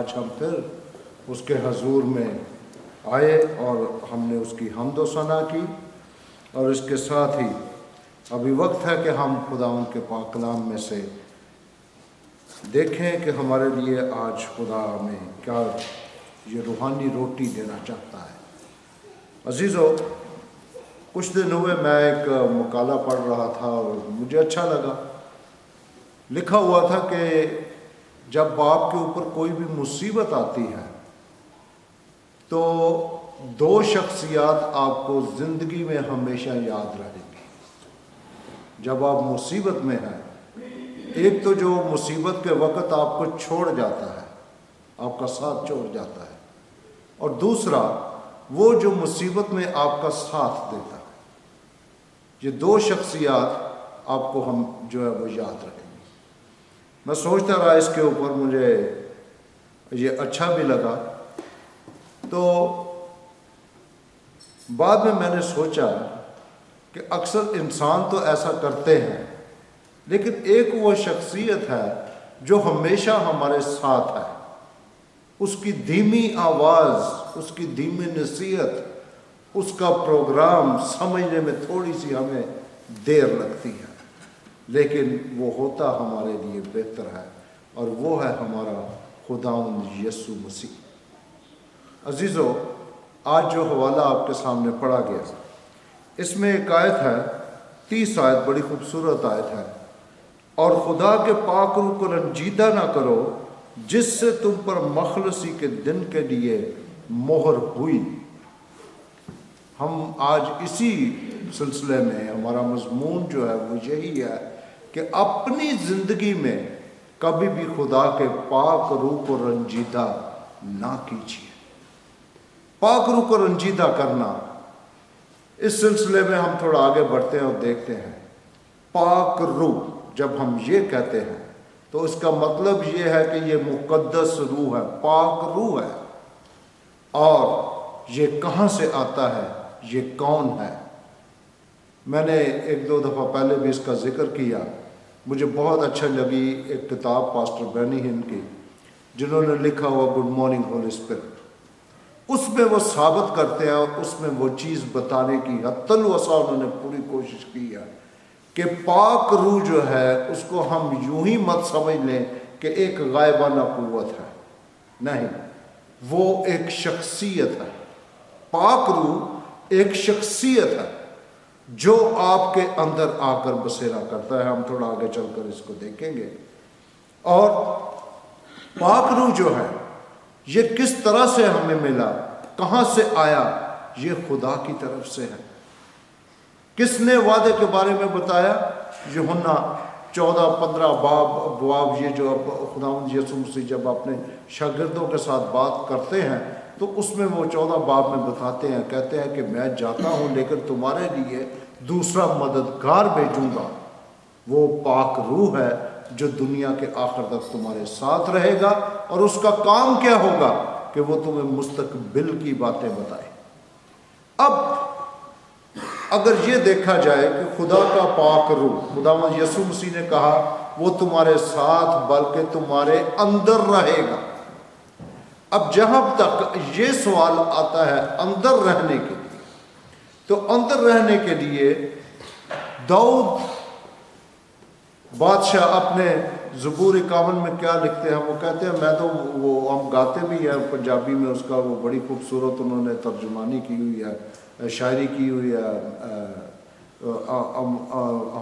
آج ہم پھر اس کے حضور میں آئے اور ہم نے اس کی حمد و ثنا کی، اور اس کے ساتھ ہی ابھی وقت ہے کہ ہم خدا ان کے پاک کلام میں سے دیکھیں کہ ہمارے لیے آج خدا ہمیں کیا یہ روحانی روٹی دینا چاہتا ہے۔ عزیزو، کچھ دن ہوئے میں ایک مقالہ پڑھ رہا تھا اور مجھے اچھا لگا۔ لکھا ہوا تھا کہ جب باپ کے اوپر کوئی بھی مصیبت آتی ہے تو دو شخصیات آپ کو زندگی میں ہمیشہ یاد رہیں گی جب آپ مصیبت میں ہیں۔ ایک تو جو مصیبت کے وقت آپ کو چھوڑ جاتا ہے، آپ کا ساتھ چھوڑ جاتا ہے، اور دوسرا وہ جو مصیبت میں آپ کا ساتھ دیتا ہے۔ یہ دو شخصیات آپ کو ہم جو ہے وہ یاد رہیں گی۔ میں سوچتا رہا اس کے اوپر، مجھے یہ اچھا بھی لگا، تو بعد میں نے سوچا کہ اکثر انسان تو ایسا کرتے ہیں، لیکن ایک وہ شخصیت ہے جو ہمیشہ ہمارے ساتھ ہے۔ اس کی دھیمی آواز، اس کی دھیمی نصیحت، اس کا پروگرام سمجھنے میں تھوڑی سی ہمیں دیر لگتی ہے، لیکن وہ ہوتا ہمارے لیے بہتر ہے، اور وہ ہے ہمارا خداوند یسوع مسیح۔ عزیزو، آج جو حوالہ آپ کے سامنے پڑھا گیا، اس میں ایک آیت ہے، 30 آیت، بڑی خوبصورت آیت ہے۔ اور خدا کے پاک روح کو رنجیدہ نہ کرو جس سے تم پر مخلصی کے دن کے لیے مہر ہوئی۔ ہم آج اسی سلسلے میں ہمارا مضمون جو ہے وہ یہی ہے کہ اپنی زندگی میں کبھی بھی خدا کے پاک روح کو رنجیدہ نہ کیجیے۔ پاک روح کو رنجیدہ کرنا، اس سلسلے میں ہم تھوڑا آگے بڑھتے ہیں اور دیکھتے ہیں۔ پاک روح جب ہم یہ کہتے ہیں تو اس کا مطلب یہ ہے کہ یہ مقدس روح ہے، پاک روح ہے، اور یہ کہاں سے آتا ہے، یہ کون ہے؟ میں نے ایک دو دفعہ پہلے بھی اس کا ذکر کیا۔ مجھے بہت اچھا لگی ایک کتاب پاسٹر بینی ہن کی، جنہوں نے لکھا ہوا گڈ مارننگ ہول اسپرٹ۔ اس میں وہ ثابت کرتے ہیں، اور اس میں وہ چیز بتانے کی حتی الوسع انہوں نے پوری کوشش کی ہے کہ پاک روح جو ہے اس کو ہم یوں ہی مت سمجھ لیں کہ ایک غائبانہ قوت ہے، نہیں، وہ ایک شخصیت ہے۔ پاک روح ایک شخصیت ہے جو آپ کے اندر آ کر بسیرا کرتا ہے۔ ہم تھوڑا آگے چل کر اس کو دیکھیں گے۔ اور پاک روح جو ہے یہ کس طرح سے ہمیں ملا، کہاں سے آیا؟ یہ خدا کی طرف سے ہے۔ کس نے وعدے کے بارے میں بتایا؟ یوحنا 14-15 ابواب، یہ جو خداوند یسوع مسیح جب اپنے شاگردوں کے ساتھ بات کرتے ہیں تو اس میں وہ 14 باب میں بتاتے ہیں، کہتے ہیں کہ میں جاتا ہوں لیکن تمہارے لیے دوسرا مددگار بھیجوں گا، وہ پاک روح ہے جو دنیا کے آخر تک تمہارے ساتھ رہے گا، اور اس کا کام کیا ہوگا کہ وہ تمہیں مستقبل کی باتیں بتائے۔ اب اگر یہ دیکھا جائے کہ خدا کا پاک روح، خداوند یسوع مسیح نے کہا وہ تمہارے ساتھ بلکہ تمہارے اندر رہے گا۔ اب جہاں تک یہ سوال آتا ہے اندر رہنے کے لیے، تو اندر رہنے کے لیے داؤد بادشاہ اپنے زبور 51 میں کیا لکھتے ہیں؟ وہ کہتے ہیں، میں تو وہ ہم گاتے بھی ہیں پنجابی میں، اس کا وہ بڑی خوبصورت انہوں نے ترجمانی کی ہوئی ہے، شاعری کی ہوئی ہے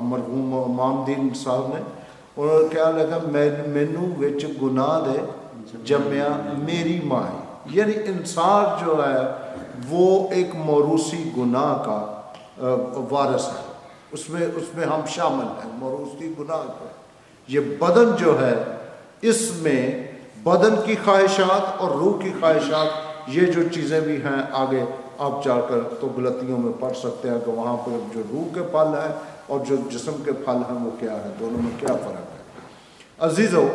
مرحوم امام دین صاحب نے۔ انہوں نے کیا لکھا؟ مینو وچ گناہ دے جمیا میری ماں، یعنی انسان جو ہے وہ ایک موروثی گناہ کا وارث ہے، اس میں ہم شامل ہیں، موروثی گناہ کا۔ یہ بدن جو ہے، اس میں بدن کی خواہشات اور روح کی خواہشات، یہ جو چیزیں بھی ہیں آگے آپ جا کر تو غلطیوں میں پڑھ سکتے ہیں کہ وہاں پر جو روح کے پھل ہیں اور جو جسم کے پھل ہیں وہ کیا ہے، دونوں میں کیا فرق ہے۔ عزیزو،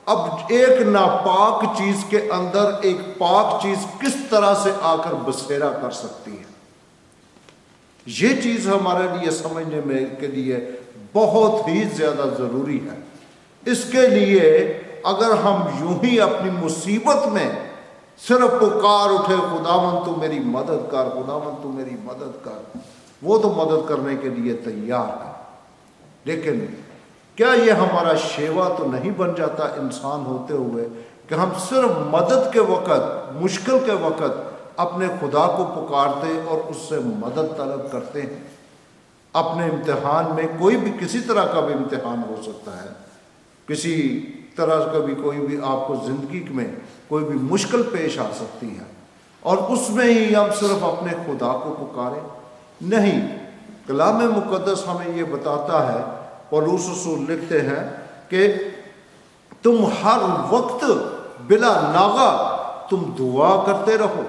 اب ایک ناپاک چیز کے اندر ایک پاک چیز کس طرح سے آ کر بسیرا کر سکتی ہے، یہ چیز ہمارے لیے سمجھنے میں کے لیے بہت ہی زیادہ ضروری ہے۔ اس کے لیے اگر ہم یوں ہی اپنی مصیبت میں صرف پکار اٹھے خداوند تو میری مدد کر، خداوند تو میری مدد کر، وہ تو مدد کرنے کے لیے تیار ہے، لیکن کیا یہ ہمارا شیوا تو نہیں بن جاتا انسان ہوتے ہوئے کہ ہم صرف مدد کے وقت، مشکل کے وقت اپنے خدا کو پکارتے اور اس سے مدد طلب کرتے ہیں؟ اپنے امتحان میں کوئی بھی کسی طرح کا بھی امتحان ہو سکتا ہے، کسی طرح کا بھی کوئی بھی آپ کو زندگی میں کوئی بھی مشکل پیش آ سکتی ہے، اور اس میں ہی ہم صرف اپنے خدا کو پکاریں؟ نہیں، کلام مقدس ہمیں یہ بتاتا ہے، پولس رسول لکھتے ہیں کہ تم ہر وقت بلا ناغہ تم دعا کرتے رہو،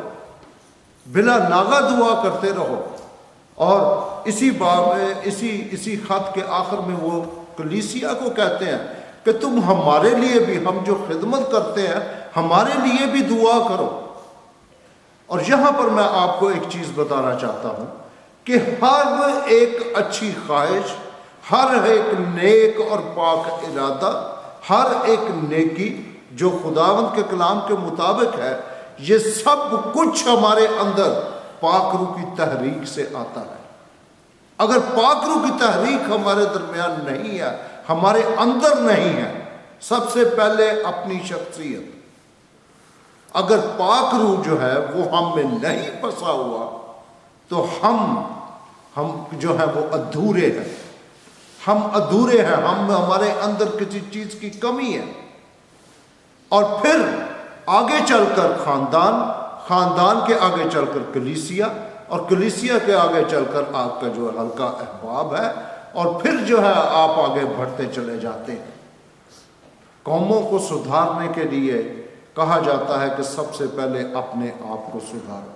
بلا ناغہ دعا کرتے رہو۔ اور اسی باب میں اسی خط کے آخر میں وہ کلیسیا کو کہتے ہیں کہ تم ہمارے لیے بھی، ہم جو خدمت کرتے ہیں ہمارے لیے بھی دعا کرو۔ اور یہاں پر میں آپ کو ایک چیز بتانا چاہتا ہوں کہ ہر ایک اچھی خواہش، ہر ایک نیک اور پاک ارادہ، ہر ایک نیکی جو خداوند کے کلام کے مطابق ہے، یہ سب کچھ ہمارے اندر پاک روح کی تحریک سے آتا ہے۔ اگر پاک روح کی تحریک ہمارے درمیان نہیں ہے، ہمارے اندر نہیں ہے، سب سے پہلے اپنی شخصیت، اگر پاک روح جو ہے وہ ہم میں نہیں بسا ہوا تو ہم جو ہے وہ ادھورے ہیں، ہم ادھورے ہیں، ہمارے اندر کسی چیز کی کمی ہے۔ اور پھر آگے چل کر خاندان کے آگے چل کر کلیسیا، اور کلیسیا کے آگے چل کر آپ کا جو ہلکا احباب ہے، اور پھر جو ہے آپ آگے بڑھتے چلے جاتے ہیں۔ قوموں کو سدھارنے کے لیے کہا جاتا ہے کہ سب سے پہلے اپنے آپ کو سدھارو۔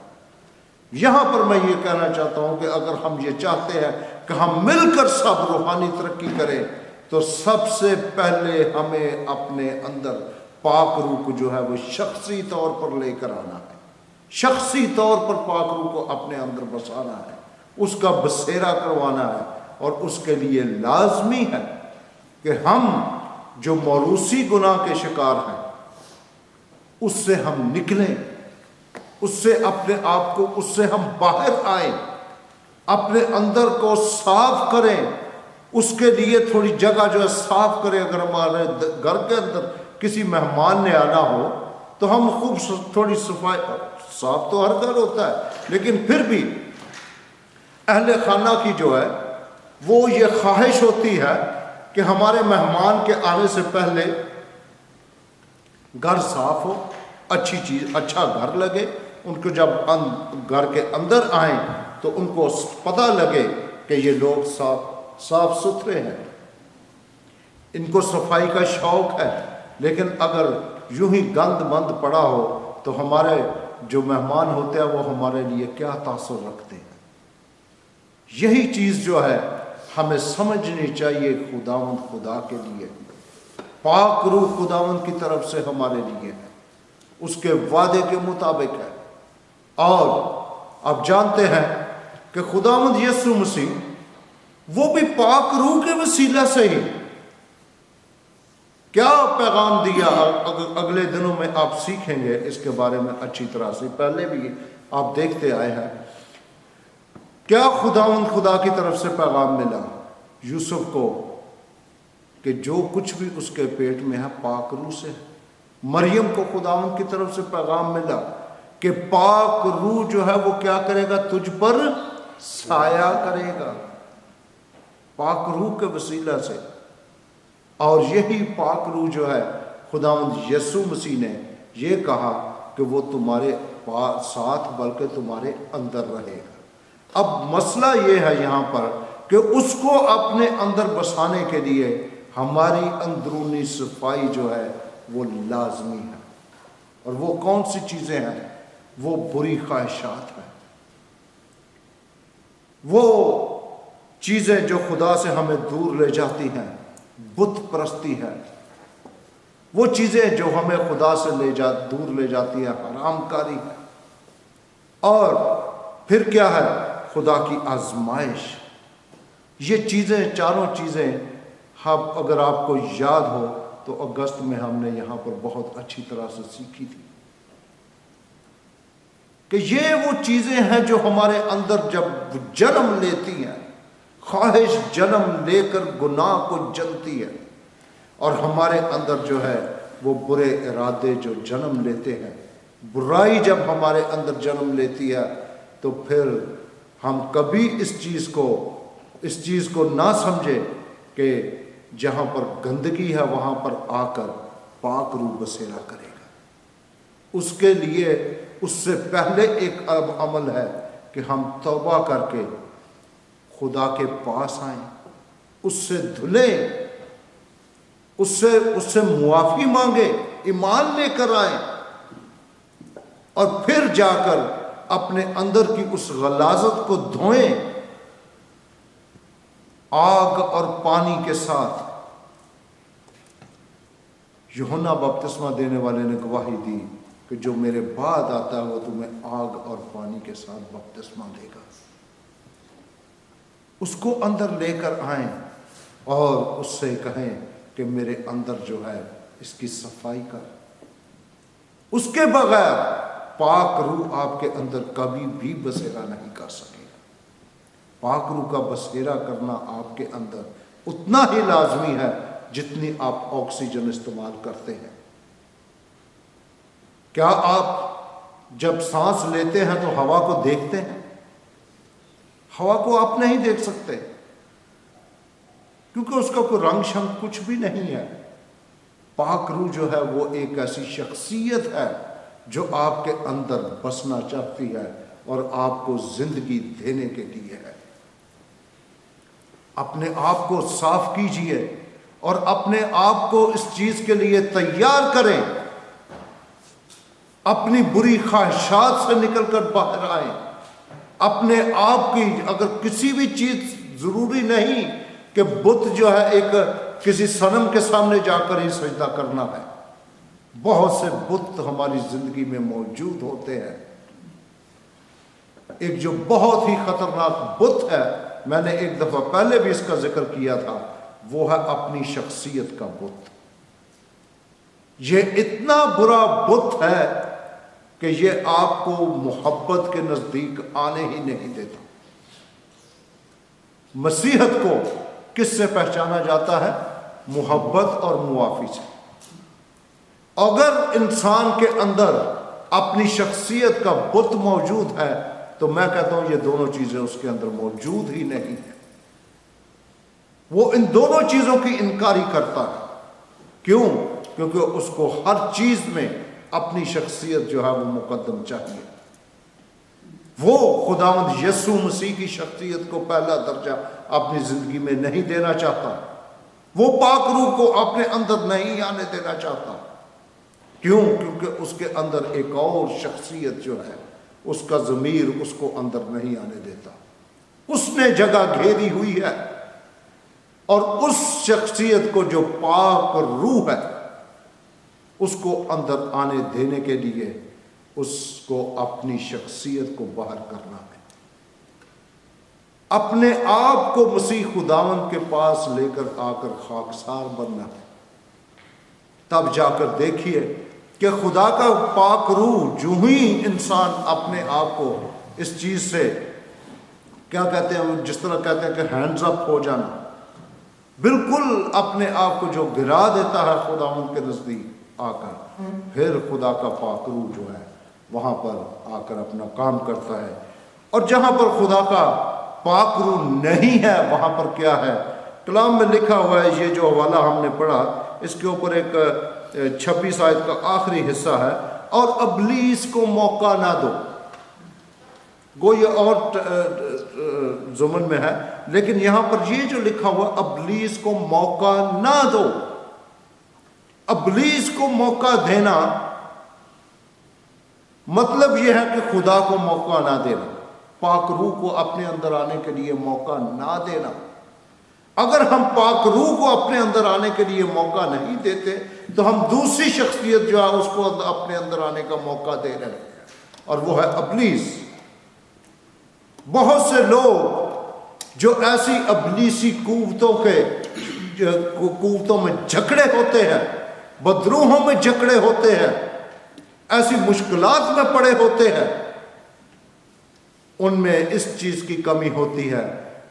یہاں پر میں یہ کہنا چاہتا ہوں کہ اگر ہم یہ چاہتے ہیں کہ ہم مل کر سب روحانی ترقی کریں تو سب سے پہلے ہمیں اپنے اندر پاک روح کو جو ہے وہ شخصی طور پر لے کر آنا ہے، شخصی طور پر پاک روح کو اپنے اندر بسانا ہے، اس کا بسیرا کروانا ہے۔ اور اس کے لیے لازمی ہے کہ ہم جو موروثی گناہ کے شکار ہیں اس سے ہم نکلیں، اس سے اپنے آپ کو، اس سے ہم باہر آئیں، اپنے اندر کو صاف کریں۔ اس کے لیے تھوڑی جگہ جو ہے صاف کریں۔ اگر ہمارے گھر کے اندر کسی مہمان نے آنا ہو تو ہم خوب تھوڑی صفائی، صاف تو ہر گھر ہوتا ہے لیکن پھر بھی اہل خانہ کی جو ہے وہ یہ خواہش ہوتی ہے کہ ہمارے مہمان کے آنے سے پہلے گھر صاف ہو، اچھی چیز، اچھا گھر لگے، ان کو جب گھر کے اندر آئیں تو ان کو پتہ لگے کہ یہ لوگ صاف ستھرے ہیں، ان کو صفائی کا شوق ہے۔ لیکن اگر یوں ہی گند مند پڑا ہو تو ہمارے جو مہمان ہوتے ہیں وہ ہمارے لیے کیا تاثر رکھتے ہیں۔ یہی چیز جو ہے ہمیں سمجھنی چاہیے خداوند خدا کے لیے، پاک روح خداوند کی طرف سے ہمارے لیے ہے، اس کے وعدے کے مطابق ہے۔ اور آپ جانتے ہیں کہ خداوند یسوع مسیح وہ بھی پاک روح کے وسیلہ سے ہی کیا پیغام دیا، اگلے دنوں میں آپ سیکھیں گے اس کے بارے میں اچھی طرح سے، پہلے بھی آپ دیکھتے آئے ہیں۔ کیا خداوند خدا کی طرف سے پیغام ملا یوسف کو کہ جو کچھ بھی اس کے پیٹ میں ہے پاک روح سے ہے۔ مریم کو خداوند کی طرف سے پیغام ملا کہ پاک روح جو ہے وہ کیا کرے گا، تجھ پر سایہ کرے گا، پاک روح کے وسیلہ سے۔ اور یہی پاک روح جو ہے خداوند یسوع مسیح نے یہ کہا کہ وہ تمہارے ساتھ بلکہ تمہارے اندر رہے گا۔ اب مسئلہ یہ ہے یہاں پر کہ اس کو اپنے اندر بسانے کے لیے ہماری اندرونی صفائی جو ہے وہ لازمی ہے۔ اور وہ کون سی چیزیں ہیں؟ وہ بری خواہشات ہیں، وہ چیزیں جو خدا سے ہمیں دور لے جاتی ہیں، بت پرستی ہے، وہ چیزیں جو ہمیں خدا سے دور لے جاتی ہے، حرام کاری ہے، اور پھر کیا ہے؟ خدا کی آزمائش۔ یہ چیزیں، چاروں چیزیں اگر آپ کو یاد ہو تو تو اگست میں ہم نے یہاں پر بہت اچھی طرح سے سیکھی تھی کہ یہ وہ چیزیں ہیں جو ہمارے اندر جب جنم لیتی ہیں، خواہش جنم لے کر گناہ کو جنتی ہے، اور ہمارے اندر جو ہے وہ برے ارادے جو جنم لیتے ہیں، برائی جب ہمارے اندر جنم لیتی ہے، تو پھر ہم کبھی اس چیز کو نہ سمجھے کہ جہاں پر گندگی ہے وہاں پر آ کر پاک روح بسیرا کرے گا۔ اس کے لیے اس سے پہلے ایک عمل ہے کہ ہم توبہ کر کے خدا کے پاس آئیں، اس سے دھلیں، اس سے معافی مانگے، ایمان لے کر آئیں، اور پھر جا کر اپنے اندر کی اس غلاظت کو دھوئیں آگ اور پانی کے ساتھ۔ یوحنا بپتسمہ دینے والے نے گواہی دی کہ جو میرے بعد آتا ہے وہ تمہیں آگ اور پانی کے ساتھ بپتسمہ دے گا۔ اس کو اندر لے کر آئیں اور اس سے کہیں کہ میرے اندر جو ہے اس کی صفائی کر۔ اس کے بغیر پاک روح آپ کے اندر کبھی بھی بسیرا نہیں کر سکے گا۔ پاک روح کا بسیرا کرنا آپ کے اندر اتنا ہی لازمی ہے جتنی آپ آکسیجن استعمال کرتے ہیں۔ کیا آپ جب سانس لیتے ہیں تو ہوا کو دیکھتے ہیں؟ ہوا کو آپ نہیں دیکھ سکتے کیونکہ اس کا کوئی رنگ شنگ کچھ بھی نہیں ہے۔ پاک روح جو ہے وہ ایک ایسی شخصیت ہے جو آپ کے اندر بسنا چاہتی ہے اور آپ کو زندگی دینے کے لیے ہے۔ اپنے آپ کو صاف کیجئے اور اپنے آپ کو اس چیز کے لیے تیار کریں، اپنی بری خواہشات سے نکل کر باہر آئیں۔ اپنے آپ کی اگر کسی بھی چیز ضروری نہیں کہ بت جو ہے ایک کسی صنم کے سامنے جا کر ہی سجدہ کرنا ہے، بہت سے بت ہماری زندگی میں موجود ہوتے ہیں۔ ایک جو بہت ہی خطرناک بت ہے، میں نے ایک دفعہ پہلے بھی اس کا ذکر کیا تھا، وہ ہے اپنی شخصیت کا بت۔ یہ اتنا برا بت ہے کہ یہ آپ کو محبت کے نزدیک آنے ہی نہیں دیتا۔ مسیحت کو کس سے پہچانا جاتا ہے؟ محبت اور معافی سے۔ اگر انسان کے اندر اپنی شخصیت کا بت موجود ہے تو میں کہتا ہوں یہ دونوں چیزیں اس کے اندر موجود ہی نہیں ہیں۔ وہ ان دونوں چیزوں کی انکاری کرتا ہے۔ کیوں؟ کیونکہ اس کو ہر چیز میں اپنی شخصیت جو ہے وہ مقدم چاہیے۔ وہ خداوند یسوع مسیح کی شخصیت کو پہلا درجہ اپنی زندگی میں نہیں دینا چاہتا۔ وہ پاک روح کو اپنے اندر نہیں آنے دینا چاہتا۔ کیوں؟ کیونکہ اس کے اندر ایک اور شخصیت جو ہے، اس کا ضمیر اس کو اندر نہیں آنے دیتا۔ اس نے جگہ گھیری ہوئی ہے، اور اس شخصیت کو جو پاک روح ہے اس کو اندر آنے دینے کے لیے اس کو اپنی شخصیت کو باہر کرنا ہے، اپنے آپ کو مسیح خداوند کے پاس لے کر آ کر خاکسار بننا ہے۔ تب جا کر دیکھیے کہ خدا کا پاک روح جو ہی انسان اپنے آپ کو اس چیز سے کیا کہتے ہیں، جس طرح کہتے ہیں کہ ہینڈز اپ ہو جانا، بالکل اپنے آپ کو جو گرا دیتا ہے خداوند کے نزدیک آ کر، پھر خدا کا پاک روح جو ہے وہاں پر آ کر اپنا کام کرتا ہے۔ اور جہاں پر خدا کا پاک روح نہیں ہے وہاں پر کیا ہے؟ کلام میں لکھا ہوا ہے، یہ جو حوالہ ہم نے پڑھا اس کے اوپر ایک 26 آیت کا آخری حصہ ہے، اور ابلیس کو موقع نہ دو۔ گو یہ اور ضمن میں ہے، لیکن یہاں پر یہ جو لکھا ہوا ابلیس کو موقع نہ دو۔ ابلیس کو موقع دینا مطلب یہ ہے کہ خدا کو موقع نہ دینا، پاک روح کو اپنے اندر آنے کے لیے موقع نہ دینا۔ اگر ہم پاک روح کو اپنے اندر آنے کے لیے موقع نہیں دیتے تو ہم دوسری شخصیت جو ہے اس کو اپنے اندر آنے کا موقع دے رہے ہیں، اور وہ ہے ابلیس۔ بہت سے لوگ جو ایسی ابلیسی قوتوں میں جھگڑے ہوتے ہیں، بدروہوں میں جکڑے ہوتے ہیں، ایسی مشکلات میں پڑے ہوتے ہیں، ان میں اس چیز کی کمی ہوتی ہے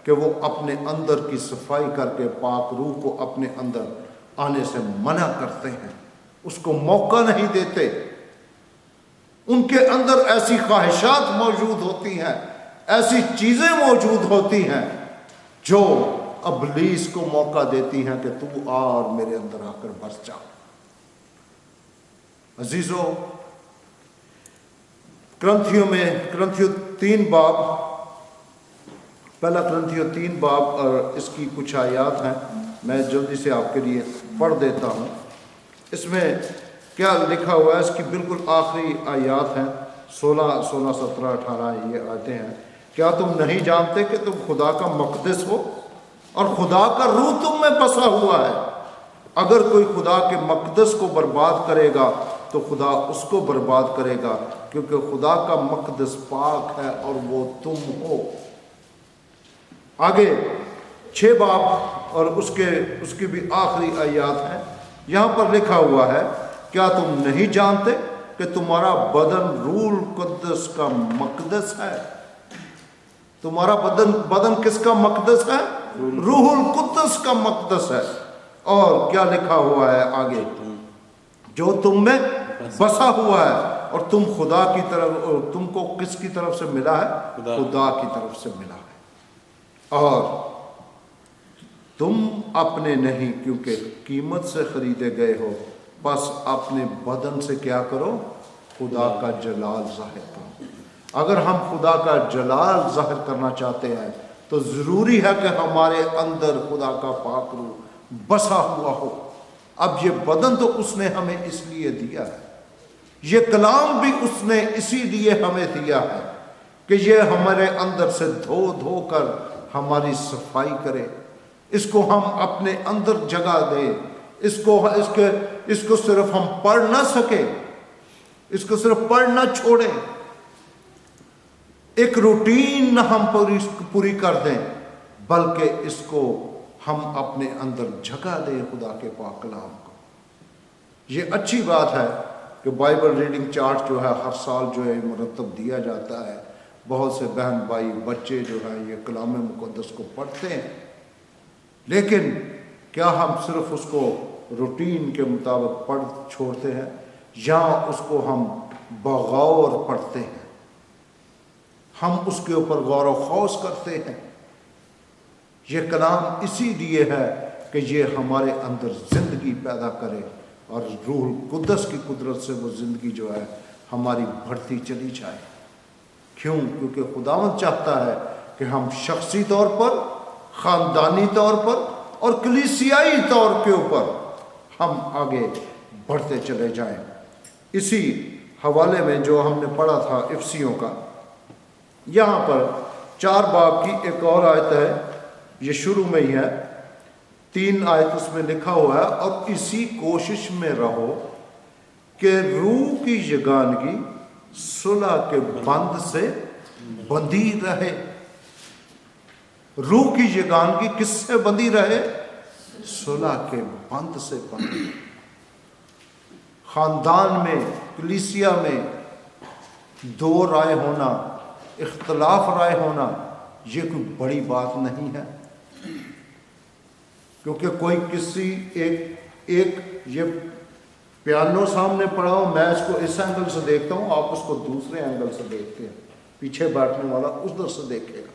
کہ وہ اپنے اندر کی صفائی کر کے پاک روح کو اپنے اندر آنے سے منع کرتے ہیں، اس کو موقع نہیں دیتے۔ ان کے اندر ایسی خواہشات موجود ہوتی ہیں، ایسی چیزیں موجود ہوتی ہیں جو ابلیس کو موقع دیتی ہیں کہ تو آ اور میرے اندر آ کر بس جا۔ عزیزو، کرنتھیوں 3 باب، پہلا کرنتھیوں 3 باب اور اس کی کچھ آیات ہیں، میں جلدی سے آپ کے لیے پڑھ دیتا ہوں۔ اس میں کیا لکھا ہوا ہے، اس کی بالکل آخری آیات ہیں، 16، 17، 18 یہ آتے ہیں۔ کیا تم نہیں جانتے کہ تم خدا کا مقدس ہو اور خدا کا روح تم میں بسا ہوا ہے؟ اگر کوئی خدا کے مقدس کو برباد کرے گا تو خدا اس کو برباد کرے گا، کیونکہ خدا کا مقدس پاک ہے اور وہ تم ہو۔ آگے 6 باب اور اس کی بھی آخری آیات ہیں، یہاں پر لکھا ہوا ہے، کیا تم نہیں جانتے کہ تمہارا بدن روح القدس کا مقدس ہے؟ تمہارا بدن کس کا مقدس ہے؟ روح القدس کا مقدس ہے۔ اور کیا لکھا ہوا ہے آگے؟ جو تم میں بسا ہوا ہے، اور تم خدا کی طرف، تم کو کس کی طرف سے ملا ہے؟ خدا کی طرف سے ملا ہے۔ اور تم اپنے نہیں، کیونکہ قیمت سے خریدے گئے ہو، بس اپنے بدن سے کیا کرو؟ خدا کا جلال ظاہر کرو۔ اگر ہم خدا کا جلال ظاہر کرنا چاہتے ہیں تو ضروری ہے کہ ہمارے اندر خدا کا پاک روح بسا ہوا ہو۔ اب یہ بدن تو اس نے ہمیں اس لیے دیا ہے، یہ کلام بھی اس نے اسی لیے ہمیں دیا ہے کہ یہ ہمارے اندر سے دھو دھو کر ہماری صفائی کرے، اس کو ہم اپنے اندر جگہ دیں، اس کو صرف ہم پڑھ نہ سکیں، اس کو صرف پڑھ نہ چھوڑیں، ایک روٹین نہ ہم پوری کر دیں، بلکہ اس کو ہم اپنے اندر جگہ دیں خدا کے پاک کلام کو۔ یہ اچھی بات ہے کہ بائبل ریڈنگ چارٹ جو ہے ہر سال جو ہے مرتب دیا جاتا ہے، بہت سے بہن بھائی بچے جو ہیں یہ کلام مقدس کو پڑھتے ہیں، لیکن کیا ہم صرف اس کو روٹین کے مطابق پڑھ چھوڑتے ہیں یا اس کو ہم بغور پڑھتے ہیں، ہم اس کے اوپر غور و خوض کرتے ہیں؟ یہ کلام اسی لیے ہے کہ یہ ہمارے اندر زندگی پیدا کرے اور روح القدس کی قدرت سے وہ زندگی جو ہے ہماری بڑھتی چلی جائے۔ کیوں؟ کیونکہ خداوند چاہتا ہے کہ ہم شخصی طور پر، خاندانی طور پر اور کلیسیائی طور کے اوپر ہم آگے بڑھتے چلے جائیں۔ اسی حوالے میں جو ہم نے پڑھا تھا افسیوں کا، یہاں پر 4 باب کی ایک اور آیت ہے، یہ شروع میں ہی ہے، 3 آیت اس میں لکھا ہوا ہے، اور اسی کوشش میں رہو کہ روح کی یگانگی صلح کے بند سے بندھی رہے۔ روح کی یگانگی کس سے بندھی رہے؟ صلح کے بند سے بندھی۔ خاندان میں، کلیسیا میں 2 رائے ہونا، اختلاف رائے ہونا، یہ کوئی بڑی بات نہیں ہے، کیونکہ کوئی کسی ایک یہ پیانو سامنے پڑا ہو، میں اس کو اس اینگل سے دیکھتا ہوں، آپ اس کو دوسرے اینگل سے دیکھتے ہیں، پیچھے بیٹھنے والا ادھر سے دیکھے گا۔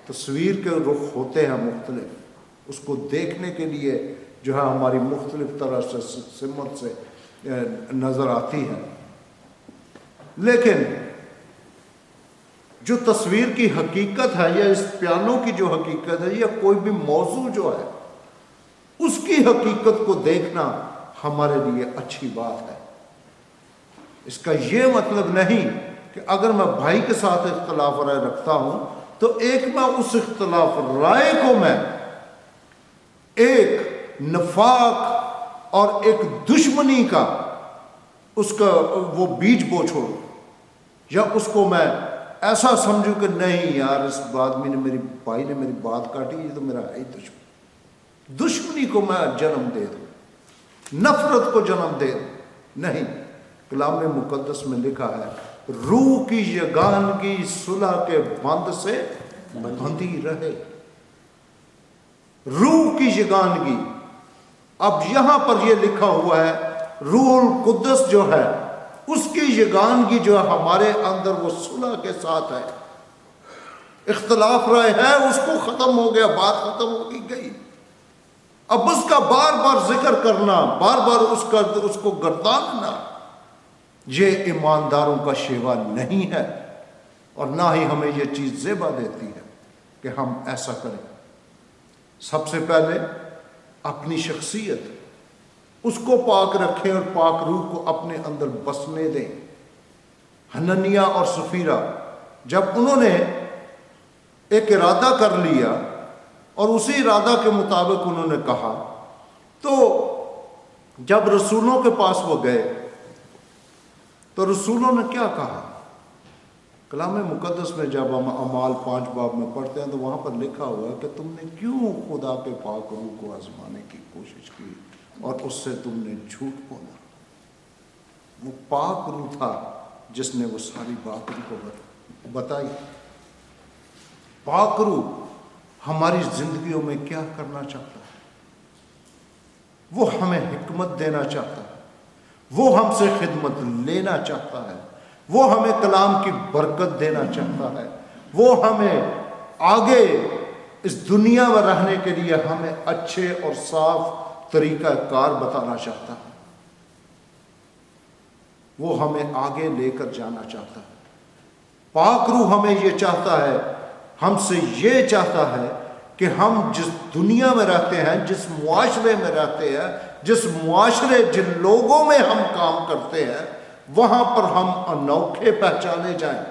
تصویر کے رخ ہوتے ہیں مختلف، اس کو دیکھنے کے لیے جو ہے ہماری مختلف طرح سے سمت سے نظر آتی ہے، لیکن جو تصویر کی حقیقت ہے یا اس پیانو کی جو حقیقت ہے یا کوئی بھی موضوع جو ہے اس کی حقیقت کو دیکھنا ہمارے لیے اچھی بات ہے۔ اس کا یہ مطلب نہیں کہ اگر میں بھائی کے ساتھ اختلاف رائے رکھتا ہوں تو میں اس اختلاف رائے کو میں ایک نفاق اور ایک دشمنی کا اس کا وہ بیج بو چھوڑوں، یا اس کو میں ایسا سمجھوں کہ نہیں یار اس آدمی نے میری بھائی نے میری بات کاٹی، یہ تو میرا ہے ہی دشمنی کو میں جنم دے دوں۔ نفرت کو جنم دے، نہیں، کلام مقدس میں لکھا ہے روح کی یگانگی صلح کے بند سے بندھی رہے۔ روح کی یگانگی، اب یہاں پر یہ لکھا ہوا ہے روح القدس جو ہے اس کی یگانگی جو ہے ہمارے اندر وہ صلح کے ساتھ ہے۔ اختلاف رائے ہے، اس کو ختم ہو گیا، بات ختم ہو گئی۔ اب اس کا بار بار ذکر کرنا، بار بار اس کو گرداننا، یہ ایمانداروں کا شیوا نہیں ہے، اور نہ ہی ہمیں یہ چیز زیبا دیتی ہے کہ ہم ایسا کریں۔ سب سے پہلے اپنی شخصیت اس کو پاک رکھیں اور پاک روح کو اپنے اندر بسنے دیں۔ حننیہ اور سفیرہ جب انہوں نے ایک ارادہ کر لیا اور اسی ارادہ کے مطابق انہوں نے کہا، تو جب رسولوں کے پاس وہ گئے تو رسولوں نے کیا کہا؟ کلام مقدس میں جب ہم اعمال 5 باب میں پڑھتے ہیں تو وہاں پر لکھا ہوا ہے کہ تم نے کیوں خدا کے پاک روح کو آزمانے کی کوشش کی اور اس سے تم نے جھوٹ بولا۔ وہ پاک روح تھا جس نے وہ ساری بات ان کو بتائی۔ پاک روح ہماری زندگیوں میں کیا کرنا چاہتا ہے؟ وہ ہمیں حکمت دینا چاہتا ہے، وہ ہم سے خدمت لینا چاہتا ہے، وہ ہمیں کلام کی برکت دینا چاہتا ہے، وہ ہمیں آگے اس دنیا میں رہنے کے لیے ہمیں اچھے اور صاف طریقہ کار بتانا چاہتا ہے، وہ ہمیں آگے لے کر جانا چاہتا ہے۔ پاک روح ہمیں یہ چاہتا ہے، ہم سے یہ چاہتا ہے کہ ہم جس دنیا میں رہتے ہیں، جس معاشرے میں رہتے ہیں، جس معاشرے جن لوگوں میں ہم کام کرتے ہیں، وہاں پر ہم انوکھے پہچانے جائیں۔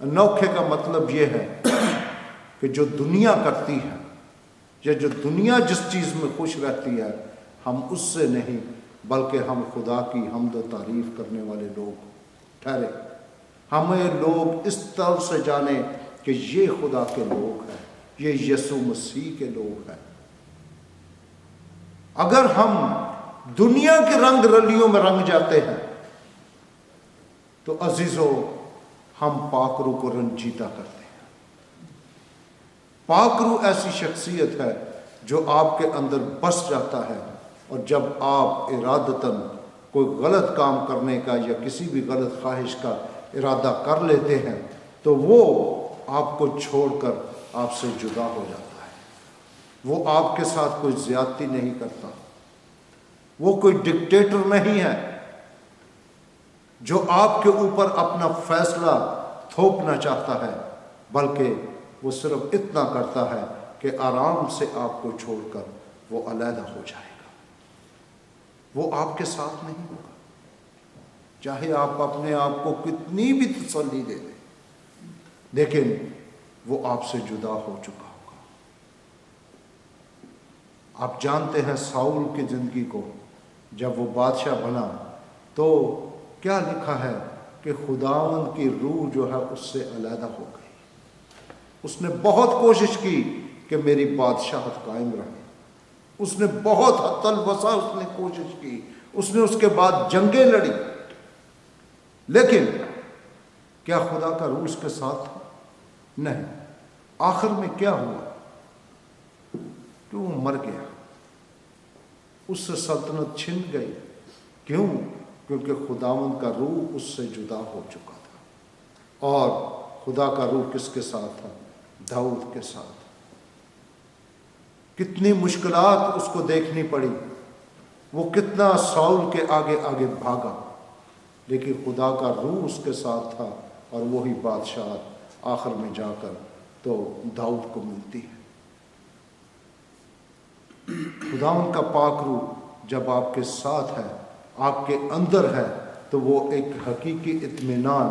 انوکھے کا مطلب یہ ہے کہ جو دنیا کرتی ہے یا جو دنیا جس چیز میں خوش رہتی ہے، ہم اس سے نہیں بلکہ ہم خدا کی حمد و تعریف کرنے والے لوگ ٹھہرے۔ ہمیں لوگ اس طرح سے جانے کہ یہ خدا کے لوگ ہیں، یہ یسوع مسیح کے لوگ ہیں۔ اگر ہم دنیا کے رنگ رلیوں میں رنگ جاتے ہیں تو عزیزو ہم پاک روح کو رنجیدہ کرتے ہیں۔ پاک روح ایسی شخصیت ہے جو آپ کے اندر بس جاتا ہے، اور جب آپ ارادتاً کوئی غلط کام کرنے کا یا کسی بھی غلط خواہش کا ارادہ کر لیتے ہیں تو وہ آپ کو چھوڑ کر آپ سے جدا ہو جاتا ہے۔ وہ آپ کے ساتھ کوئی زیادتی نہیں کرتا، وہ کوئی ڈکٹیٹر نہیں ہے جو آپ کے اوپر اپنا فیصلہ تھوپنا چاہتا ہے، بلکہ وہ صرف اتنا کرتا ہے کہ آرام سے آپ کو چھوڑ کر وہ علیحدہ ہو جائے گا۔ وہ آپ کے ساتھ نہیں ہوگا، چاہے آپ اپنے آپ کو کتنی بھی تسلی دے دیں، لیکن وہ آپ سے جدا ہو چکا ہوگا۔ آپ جانتے ہیں ساؤل کی زندگی کو، جب وہ بادشاہ بنا تو کیا لکھا ہے کہ خداوند کی روح جو ہے اس سے علیحدہ ہو گئی۔ اس نے بہت کوشش کی کہ میری بادشاہت قائم رہے، اس نے بہت حتی الوسع اس نے کوشش کی، اس نے اس کے بعد جنگیں لڑی، لیکن کیا خدا کا روح اس کے ساتھ تھا؟ نہیں۔ آخر میں کیا ہوا کہ وہ مر گیا، اس سے سلطنت چھن گئی۔ کیوں؟ کیونکہ خداوند کا روح اس سے جدا ہو چکا تھا۔ اور خدا کا روح کس کے ساتھ تھا؟ داؤد کے ساتھ۔ کتنی مشکلات اس کو دیکھنی پڑی، وہ کتنا ساؤل کے آگے آگے بھاگا، لیکن خدا کا روح اس کے ساتھ تھا، اور وہی بادشاہت آخر میں جا کر تو داؤد کو ملتی ہے۔ خداوند کا پاک روح جب آپ کے ساتھ ہے، آپ کے اندر ہے، تو وہ ایک حقیقی اطمینان،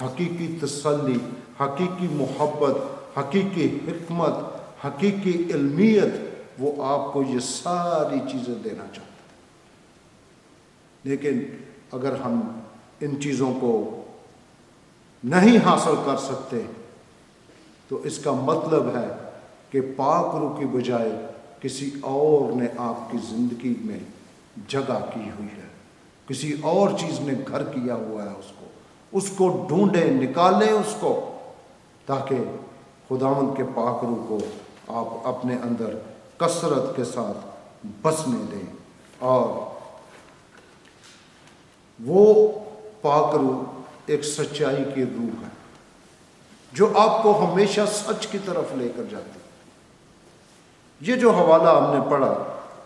حقیقی تسلی، حقیقی محبت، حقیقی حکمت، حقیقی علمیت، وہ آپ کو یہ ساری چیزیں دینا چاہتا ہے۔ لیکن اگر ہم ان چیزوں کو نہیں حاصل کر سکتے تو اس کا مطلب ہے کہ پاک روح کی بجائے کسی اور نے آپ کی زندگی میں جگہ کی ہوئی ہے، کسی اور چیز نے گھر کیا ہوا ہے اس کو ڈھونڈیں، نکالیں اس کو، تاکہ خداوند کے پاک روح کو آپ اپنے اندر کثرت کے ساتھ بسنے دیں۔ اور وہ پاک روح ایک سچائی کی روح ہے جو آپ کو ہمیشہ سچ کی طرف لے کر جاتی ہے۔ یہ جو حوالہ ہم نے پڑھا،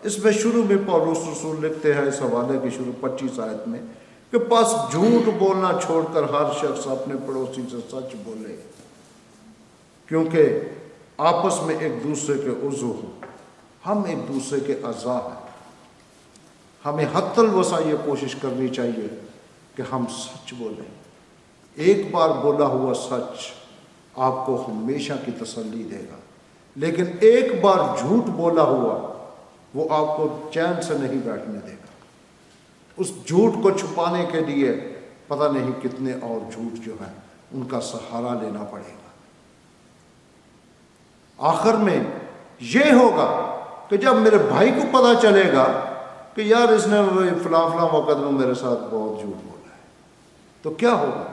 اس میں شروع میں پولس رسول لکھتے ہیں، اس حوالے کی شروع 25 آیت میں، کہ پس جھوٹ بولنا چھوڑ کر ہر شخص اپنے پڑوسی سے سچ بولے، کیونکہ آپس میں ایک دوسرے کے عضو ہوں، ہم ایک دوسرے کے اعضاء ہیں۔ ہمیں حتی الوسع یہ کوشش کرنی چاہیے کہ ہم سچ بولیں۔ ایک بار بولا ہوا سچ آپ کو ہمیشہ کی تسلی دے گا، لیکن ایک بار جھوٹ بولا ہوا وہ آپ کو چین سے نہیں بیٹھنے دے گا۔ اس جھوٹ کو چھپانے کے لیے پتہ نہیں کتنے اور جھوٹ جو ہیں ان کا سہارا لینا پڑے گا۔ آخر میں یہ ہوگا کہ جب میرے بھائی کو پتہ چلے گا کہ یار اس نے فلاں وقت میں میرے ساتھ بہت جھوٹ بولا ہے، تو کیا ہوگا؟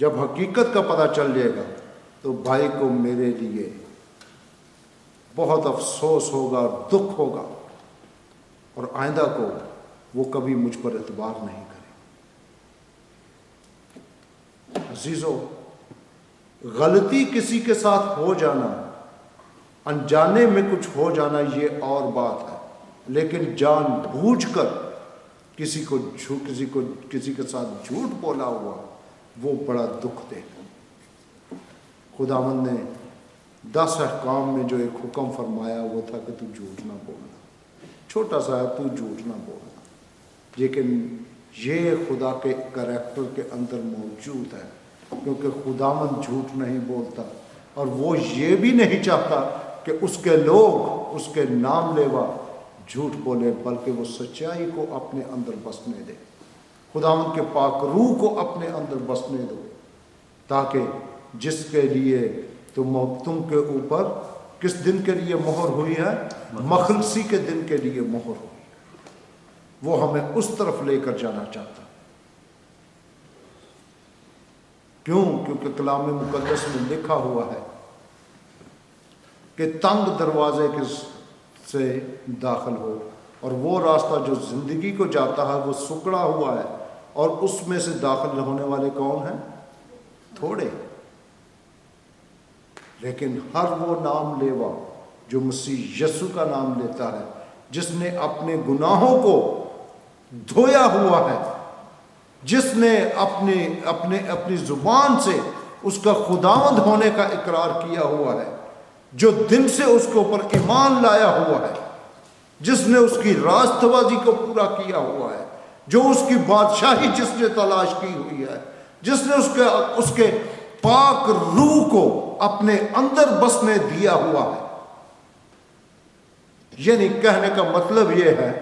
جب حقیقت کا پتہ چل جائے گا تو بھائی کو میرے لیے بہت افسوس ہوگا، دکھ ہوگا، اور آئندہ کو وہ کبھی مجھ پر اعتبار نہیں کرے۔ عزیزو، غلطی کسی کے ساتھ ہو جانا، انجانے میں کچھ ہو جانا، یہ اور بات ہے، لیکن جان بوجھ کر کسی کے ساتھ جھوٹ بولا ہوا وہ بڑا دکھ دے گا۔ خداوند نے 10 احکام میں جو ایک حکم فرمایا وہ تھا کہ تو جھوٹ نہ بولنا، چھوٹا سا ہے، تو جھوٹ نہ بولنا، لیکن یہ خدا کے کریکٹر کے اندر موجود ہے، کیونکہ خداوند جھوٹ نہیں بولتا، اور وہ یہ بھی نہیں چاہتا کہ اس کے لوگ اس کے نام لیوا جھوٹ بولے، بلکہ وہ سچائی کو اپنے اندر بسنے دے، خداوند کے پاک روح کو اپنے اندر بسنے دو، تاکہ جس کے لیے تم کے اوپر کس دن کے لیے مہر ہوئی ہے؟ مخلصی کے دن کے لیے مہر ہوئی ہے۔ وہ ہمیں اس طرف لے کر جانا چاہتا۔ کیونکہ کلام مقدس میں لکھا ہوا ہے کہ تنگ دروازے سے داخل ہو، اور وہ راستہ جو زندگی کو جاتا ہے وہ سکڑا ہوا ہے، اور اس میں سے داخل ہونے والے کون ہیں؟ تھوڑے۔ لیکن ہر وہ نام لیوا جو مسیح یسوع کا نام لیتا ہے، جس نے اپنے گناہوں کو دھویا ہوا ہے، جس نے اپنی زبان سے اس کا خداوند ہونے کا اقرار کیا ہوا ہے، جو دل سے اس کے اوپر ایمان لایا ہوا ہے، جس نے اس کی راست بازی کو پورا کیا ہوا ہے، جو اس کی بادشاہی جس نے تلاش کی ہوئی ہے، جس نے اس کے پاک روح کو اپنے اندر بسنے دیا ہوا ہے۔ یعنی کہنے کا مطلب یہ ہے،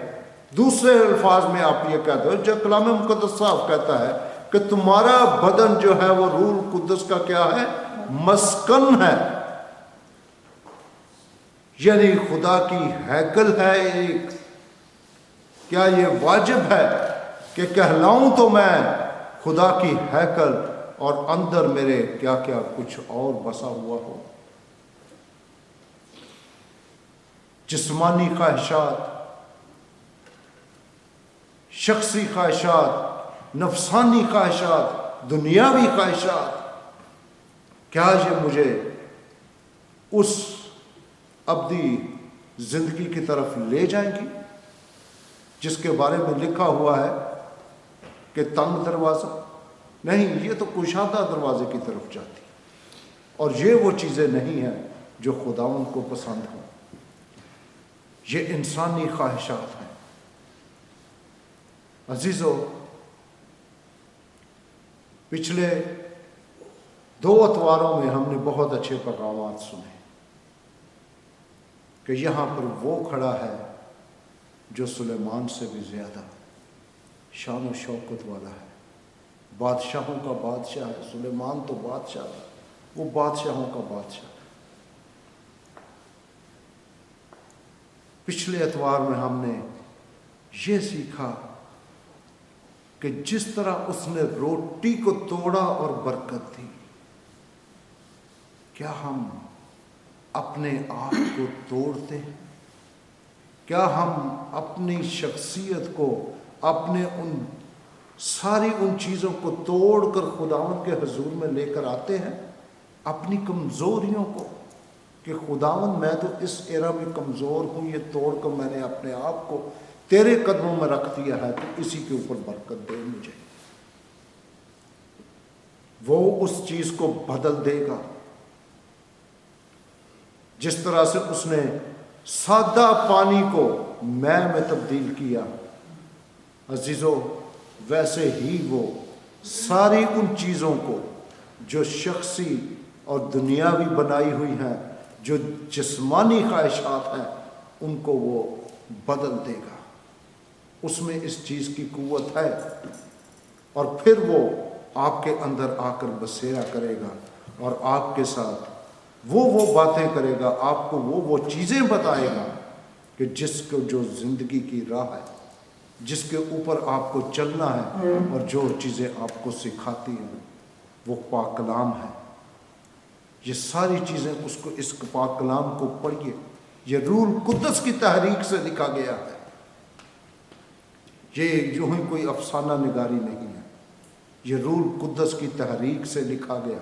دوسرے الفاظ میں آپ یہ کہتے ہو، جو کلام مقدس صاحب کہتا ہے کہ تمہارا بدن جو ہے وہ روح القدس کا کیا ہے؟ مسکن ہے، یعنی خدا کی ہیکل ہے ایک۔ کیا یہ واجب ہے کہ کہلاؤں تو میں خدا کی ہیکل اور اندر میرے کیا کیا کچھ اور بسا ہوا ہو؟ جسمانی خواہشات، شخصی خواہشات، نفسانی خواہشات، دنیاوی خواہشات، کیا یہ مجھے اس ابدی زندگی کی طرف لے جائیں گی جس کے بارے میں لکھا ہوا ہے کہ تنگ دروازہ؟ نہیں، یہ تو کشادہ دروازے کی طرف جاتی، اور یہ وہ چیزیں نہیں ہیں جو خداوند کو پسند ہوں۔ یہ انسانی خواہشات ہیں۔ عزیزو، پچھلے 2 اتواروں میں ہم نے بہت اچھے پیغامات سنے کہ یہاں پر وہ کھڑا ہے جو سلیمان سے بھی زیادہ شان و شوکت والا ہے، بادشاہوں کا بادشاہ ہے۔ سلیمان تو بادشاہ ہے، وہ بادشاہوں کا بادشاہ ہے۔ پچھلے اتوار میں ہم نے یہ سیکھا کہ جس طرح اس نے روٹی کو توڑا اور برکت دی، کیا ہم اپنے آپ کو توڑتے ہیں؟ کیا ہم اپنی شخصیت کو، اپنے ساری ان چیزوں کو توڑ کر خداوند کے حضور میں لے کر آتے ہیں؟ اپنی کمزوریوں کو کہ خداوند میں تو اس ایرا میں کمزور ہوں، یہ توڑ کر میں نے اپنے آپ کو تیرے قدموں میں رکھ دیا ہے، تو اسی کے اوپر برکت دے مجھے۔ وہ اس چیز کو بدل دے گا، جس طرح سے اس نے سادہ پانی کو میں تبدیل کیا، عزیزو ویسے ہی وہ ساری ان چیزوں کو جو شخصی اور دنیاوی بنائی ہوئی ہیں، جو جسمانی خواہشات ہیں، ان کو وہ بدل دے گا۔ اس میں اس چیز کی قوت ہے، اور پھر وہ آپ کے اندر آ کر بسیرا کرے گا اور آپ کے ساتھ وہ باتیں کرے گا، آپ کو وہ چیزیں بتائے گا کہ جس کو جو زندگی کی راہ ہے، جس کے اوپر آپ کو چلنا ہے، اور جو چیزیں آپ کو سکھاتی ہیں وہ پاک کلام ہے۔ یہ ساری چیزیں اس پاک کلام کو پڑھیے، یہ روح القدس کی تحریک سے لکھا گیا ہے، یہ یوں ہی کوئی افسانہ نگاری نہیں ہے، یہ روح القدس کی تحریک سے لکھا گیا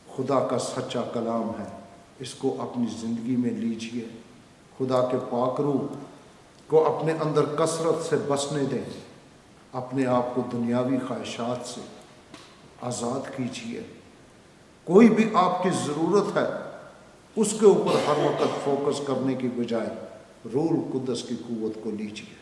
خدا کا سچا کلام ہے۔ اس کو اپنی زندگی میں لیجئے، خدا کے پاک روح کو اپنے اندر کثرت سے بسنے دیں، اپنے آپ کو دنیاوی خواہشات سے آزاد کیجئے۔ کوئی بھی آپ کی ضرورت ہے، اس کے اوپر ہر وقت فوکس کرنے کی بجائے روح القدس کی قوت کو لیجئے،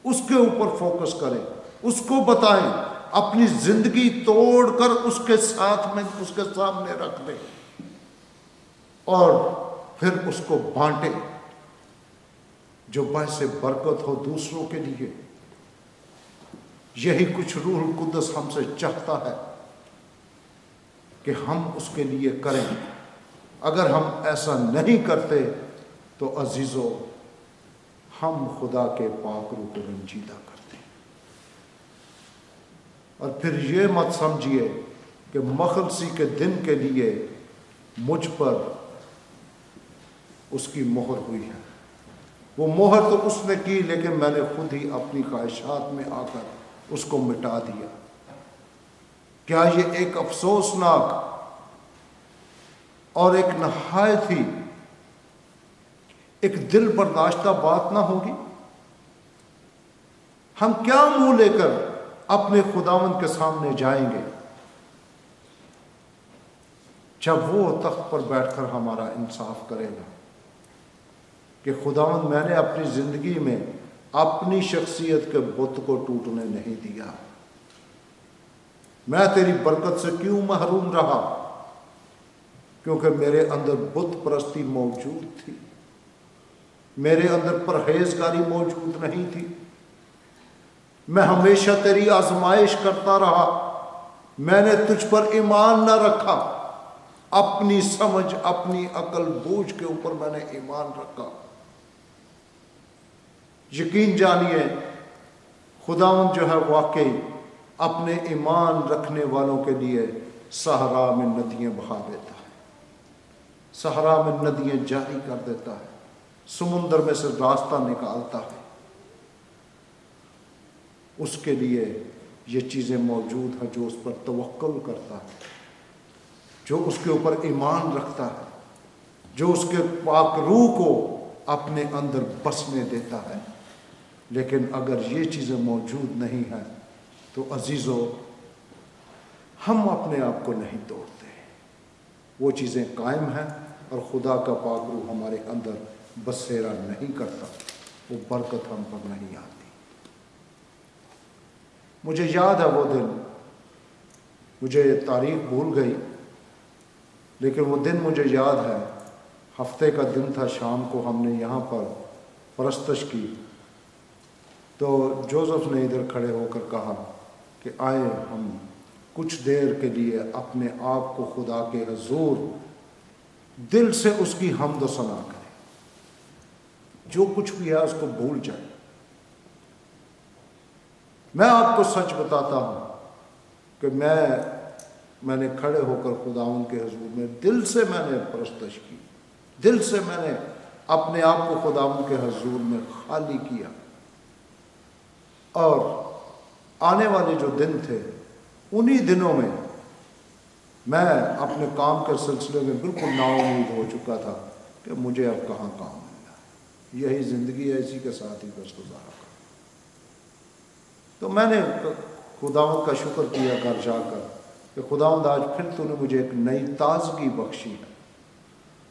اس کے اوپر فوکس کریں، اس کو بتائیں، اپنی زندگی توڑ کر اس کے ساتھ میں اس کے سامنے رکھ دیں، اور پھر اس کو بانٹیں، جو باعث برکت ہو دوسروں کے لیے۔ یہی کچھ روح القدس ہم سے چاہتا ہے کہ ہم اس کے لیے کریں۔ اگر ہم ایسا نہیں کرتے تو عزیزو ہم خدا کے پاک روح کو رنجیدہ کرتے ہیں۔ اور پھر یہ مت سمجھیے کہ مخلصی کے دن کے لیے مجھ پر اس کی مہر ہوئی ہے۔ وہ مہر تو اس نے کی، لیکن میں نے خود ہی اپنی خواہشات میں آ کر اس کو مٹا دیا۔ کیا یہ ایک افسوسناک اور ایک نہایت ہی ایک دل برداشتہ بات نہ ہوگی؟ ہم کیا منہ لے کر اپنے خداوند کے سامنے جائیں گے جب وہ تخت پر بیٹھ کر ہمارا انصاف کرے گا کہ خداوند میں نے اپنی زندگی میں اپنی شخصیت کے بت کو ٹوٹنے نہیں دیا، میں تیری برکت سے کیوں محروم رہا؟ کیونکہ میرے اندر بت پرستی موجود تھی، میرے اندر پرہیزگاری موجود نہیں تھی، میں ہمیشہ تیری آزمائش کرتا رہا، میں نے تجھ پر ایمان نہ رکھا، اپنی سمجھ اپنی عقل بوجھ کے اوپر میں نے ایمان رکھا۔ یقین جانیے خداوند جو ہے واقعی اپنے ایمان رکھنے والوں کے لیے صحرا میں ندیاں بہا دیتا ہے، صحرا میں ندیاں جاری کر دیتا ہے، سمندر میں سے راستہ نکالتا ہے۔ اس کے لیے یہ چیزیں موجود ہیں، جو اس پر توکل کرتا ہے، جو اس کے اوپر ایمان رکھتا ہے، جو اس کے پاک روح کو اپنے اندر بسنے دیتا ہے۔ لیکن اگر یہ چیزیں موجود نہیں ہیں تو عزیزو ہم اپنے آپ کو نہیں توڑتے، وہ چیزیں قائم ہیں، اور خدا کا پاک روح ہمارے اندر بسیرا نہیں کرتا، وہ برکت ہم پر نہیں آتی۔ مجھے یاد ہے وہ دن، مجھے تاریخ بھول گئی، لیکن وہ دن مجھے یاد ہے، ہفتے کا دن تھا، شام کو ہم نے یہاں پر پرستش کی، تو جوزف نے ادھر کھڑے ہو کر کہا کہ آئے ہم کچھ دیر کے لیے اپنے آپ کو خدا کے حضور دل سے اس کی حمد و ثنا کریں، جو کچھ بھی ہے اس کو بھول جائیں، میں آپ کو سچ بتاتا ہوں کہ میں نے کھڑے ہو کر خداوند کے حضور میں دل سے میں نے پرستش کی، دل سے میں نے اپنے آپ کو خداوند کے حضور میں خالی کیا، اور آنے والے جو دن تھے انہی دنوں میں اپنے کام کے سلسلے میں بالکل نا امید ہو چکا تھا کہ مجھے اب کہاں کام ملنا ہے، یہی زندگی ہے، اسی کے ساتھ ہی بس گزارا کر۔ تو میں نے خداوند کا شکر کیا گھر جا کر کہ خداوند آج پھر تو نے مجھے ایک نئی تازگی بخشی ہے،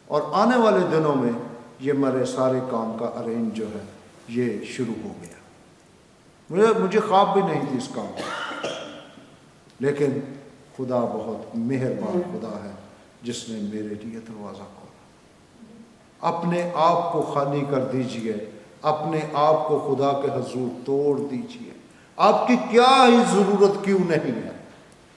اور آنے والے دنوں میں یہ میرے سارے کام کا ارینج جو ہے یہ شروع ہو گیا۔ مجھے خواب بھی نہیں تھی اس کام کا، لیکن خدا بہت مہربان خدا ہے جس نے میرے لیے دروازہ کھولا۔ اپنے آپ کو خالی کر دیجئے، اپنے آپ کو خدا کے حضور توڑ دیجئے۔ آپ کی کیا ہی ضرورت کیوں نہیں ہے،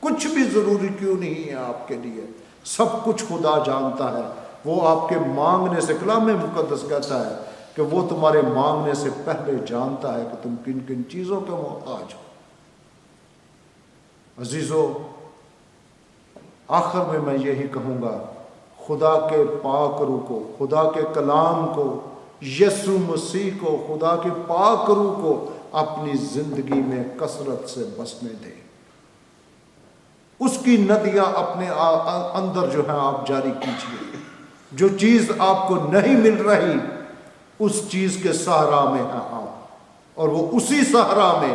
کچھ بھی ضروری کیوں نہیں ہے آپ کے لیے، سب کچھ خدا جانتا ہے۔ وہ آپ کے مانگنے سے، کلام مقدس کہتا ہے کہ وہ تمہارے مانگنے سے پہلے جانتا ہے کہ تم کن کن چیزوں کے محتاج ہو۔ عزیزو، آخر میں یہی کہوں گا، خدا کے پاک روح کو، خدا کے کلام کو، یسوع مسیح کو، خدا کے پاک روح کو اپنی زندگی میں کثرت سے بسنے دیں۔ اس کی ندیاں اپنے اندر جو ہے آپ جاری کیجیے۔ جو چیز آپ کو نہیں مل رہی اس چیز کے صحرا میں ہیں آپ، اور وہ اسی صحرا میں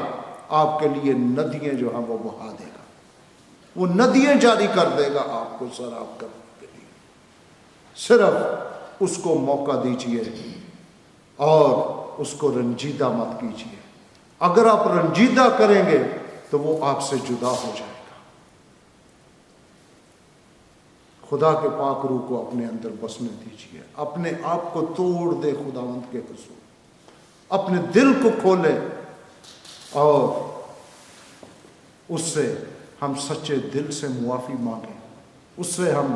آپ کے لیے ندیاں جو ہیں وہ بہا دے گا، وہ ندیاں جاری کر دے گا آپ کو سیراب کرنے کے لیے۔ صرف اس کو موقع دیجیے اور اس کو رنجیدہ مت کیجیے۔ اگر آپ رنجیدہ کریں گے تو وہ آپ سے جدا ہو جائے گا۔ خدا کے پاک روح کو اپنے اندر بسنے دیجیے، اپنے آپ کو توڑ دے خداوند کے حضور، اپنے دل کو کھولے، اور اس سے ہم سچے دل سے معافی مانگیں، اس سے ہم